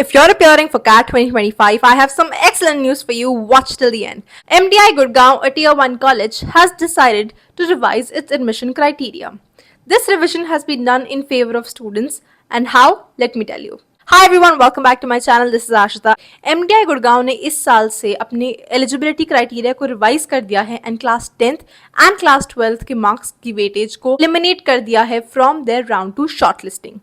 If you're appearing for CAT 2025, I have some excellent news for you. Watch till the end. MDI Gurgaon, a Tier 1 college, has decided to revise its admission criteria. This revision has been done in favor of students. And how? Let me tell you. Hi everyone, welcome back to my channel. This is Ashita. MDI Gurgaon ने इस साल से अपने eligibility criteria को revise कर दिया है and class 10th and class 12th के मार्क्स की वेटेज को एलिमिनेट कर दिया है from their round 2 shortlisting.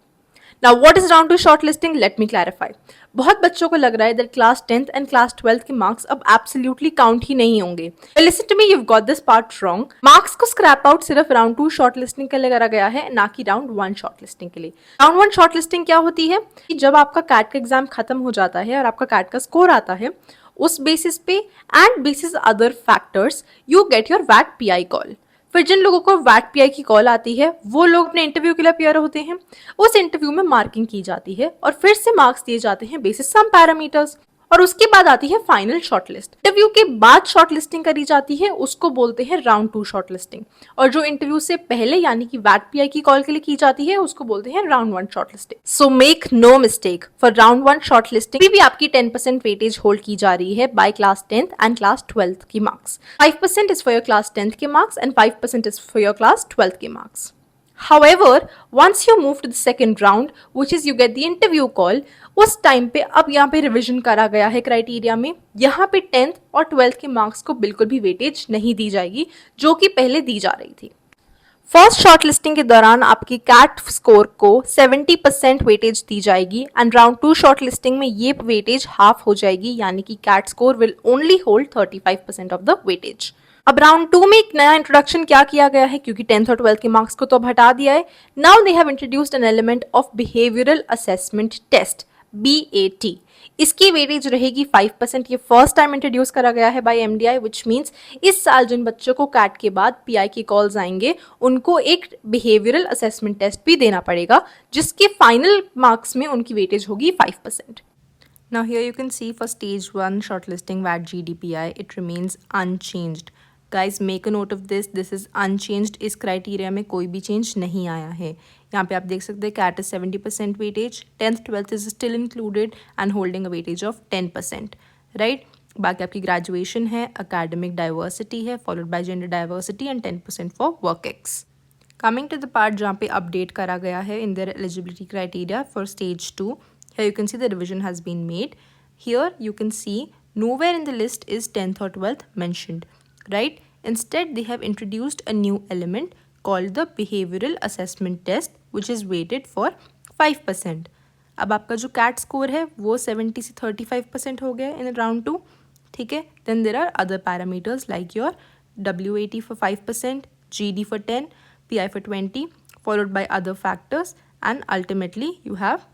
Now, what is round 2 shortlisting? Let me clarify. बहुत बच्चों को लग रहा है that class 10th and class 12th के marks अब absolutely count ही नहीं होंगे. Listen to me, you've got this part wrong. Marks को scrap out सिर्फ round 2 shortlisting के लिए करा गया है, ना कि round 1 shortlisting के लिए. Round 1 shortlisting क्या होती है? कि जब आपका CAT का एग्जाम खत्म हो जाता है और आपका CAT का स्कोर आता है, उस बेसिस पे and basis other factors you get your वैट PI कॉल. फिर जिन लोगों को वैट PI की कॉल आती है वो लोग अपने इंटरव्यू के लिए अपियर होते हैं. उस इंटरव्यू में मार्किंग की जाती है और फिर से मार्क्स दिए जाते हैं बेसिस सम पैरामीटर्स और उसके बाद आती है फाइनल शॉर्टलिस्ट. इंटरव्यू के बाद शॉर्टलिस्टिंग करी जाती है, उसको बोलते हैं राउंड 2 शॉर्टलिस्टिंग. और जो इंटरव्यू से पहले यानी कि वैट PI की कॉल के लिए की जाती है उसको बोलते हैं round 1 shortlisting. So make no mistake, for round 1 shortlisting भी आपकी 10% वेटेज होल्ड की जा रही है bye class 10th and class 12th की marks. 5% is for your class 10th के marks and 5% is for your class 12th के marks. However, once you move to the second round, which is you get the interview call, उस time पे अब यहाँ पे revision करा गया है क्राइटेरिया में. यहाँ पे 10th और 12th के मार्क्स को बिल्कुल भी वेटेज नहीं दी जाएगी जो कि पहले दी जा रही थी. फर्स्ट शॉर्टलिस्टिंग के दौरान आपकी कैट स्कोर को 70% वेटेज दी जाएगी एंड राउंड 2 शॉर्टलिस्टिंग में ये वेटेज हाफ हो जाएगी यानी कि CAT score will only hold 35% of the weightage. अब राउंड 2 में एक नया इंट्रोडक्शन क्या किया गया है, क्योंकि 10th और 12th के मार्क्स को तो अब हटा दिया है. Now they have introduced an element of behavioural assessment test, BAT. इसकी वेटेज रहेगी 5%. ये फर्स्ट टाइम इंट्रोड्यूस करा गया है बाय MDI, विच मीन्स इस साल जिन बच्चों को कैट के बाद PI की कॉल्स आएंगे उनको एक बिहेवियरल असेसमेंट टेस्ट भी देना पड़ेगा जिसके फाइनल मार्क्स में उनकी वेटेज होगी 5%. Now here you can see for stage 1 shortlisting VAT GDPI it remains unchanged. Guys, make a note of this. This is unchanged. इस क्राइटेरिया में कोई भी चेंज नहीं आया है. यहाँ पे आप देख सकते हैं CAT is 70% weightage, 10th 12th is still included and holding a weightage of 10%, right. बाकी आपकी ग्रेजुएशन है, अकेडमिक डाइवर्सिटी है, followed by gender diversity and 10% for work ex. Coming to the part जहाँ पे अपडेट करा गया है in their eligibility criteria for stage 2. Here you can see the revision has been made. Here you can see nowhere in the list is 10th or 12th mentioned, right? Instead, they have introduced a new element called the behavioral assessment test, which is weighted for 5%. अब आपका जो CAT score है वो 70 से 35% हो गया in round 2, ठीक है. Then there are other parameters like your WAT for 5%, GD for 10, PI for 20, followed by other factors, and ultimately you have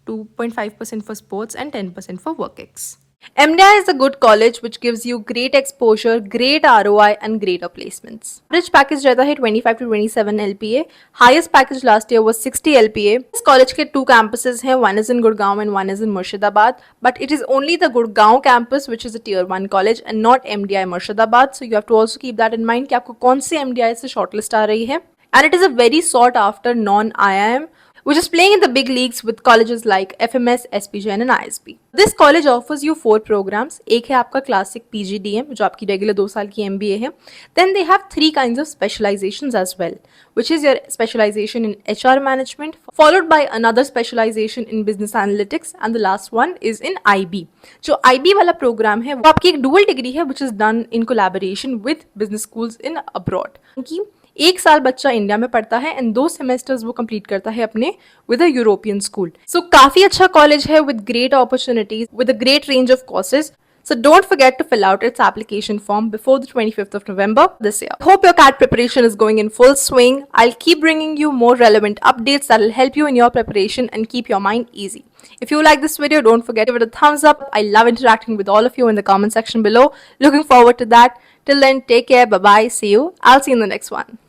2.5% for sports and 10% for WorkX. MDI is a good college which gives you great exposure, great ROI and greater placements. Average package रहता है 25 to 27 LPA. Highest package last year was 60 LPA. This college के 2 campuses हैं, one is in Gurgaon and one is in Murshidabad. But it is only the Gurgaon campus which is a tier 1 college and not MDI Murshidabad. So you have to also keep that in mind कि आपको कौन सी MDI से shortlist आ रही है. And it is a very sought after non-IIM which is playing in the big leagues with colleges like FMS, SPJN and ISB. This college offers you 4 programs. एक है आपका classic PGDM जो आपकी regular 2 साल की MBA है. Then they have 3 kinds of specializations as well, which is your specialization in HR management, followed by another specialization in business analytics, and the last one is in IB. जो IB वाला program है वो आपकी एक dual degree है which is done in collaboration with business schools in abroad. क्योंकि एक साल बच्चा इंडिया में पढ़ता है एंड 2 सेमेस्टर्स वो कंप्लीट करता है अपने विद अ यूरोपियन स्कूल. सो काफी अच्छा कॉलेज है with great opportunities with a great range of courses. So don't forget to fill out its application form before the 25th of November this year. Hope your CAT preparation is going in full swing. I'll keep bringing you more relevant updates that will help you in your preparation and keep your mind easy. If you like this video, don't forget to give it a thumbs up. I love interacting with all of you in the comment section below. Looking forward to that. Till then, take care. Bye-bye. See you. I'll see you in the next one.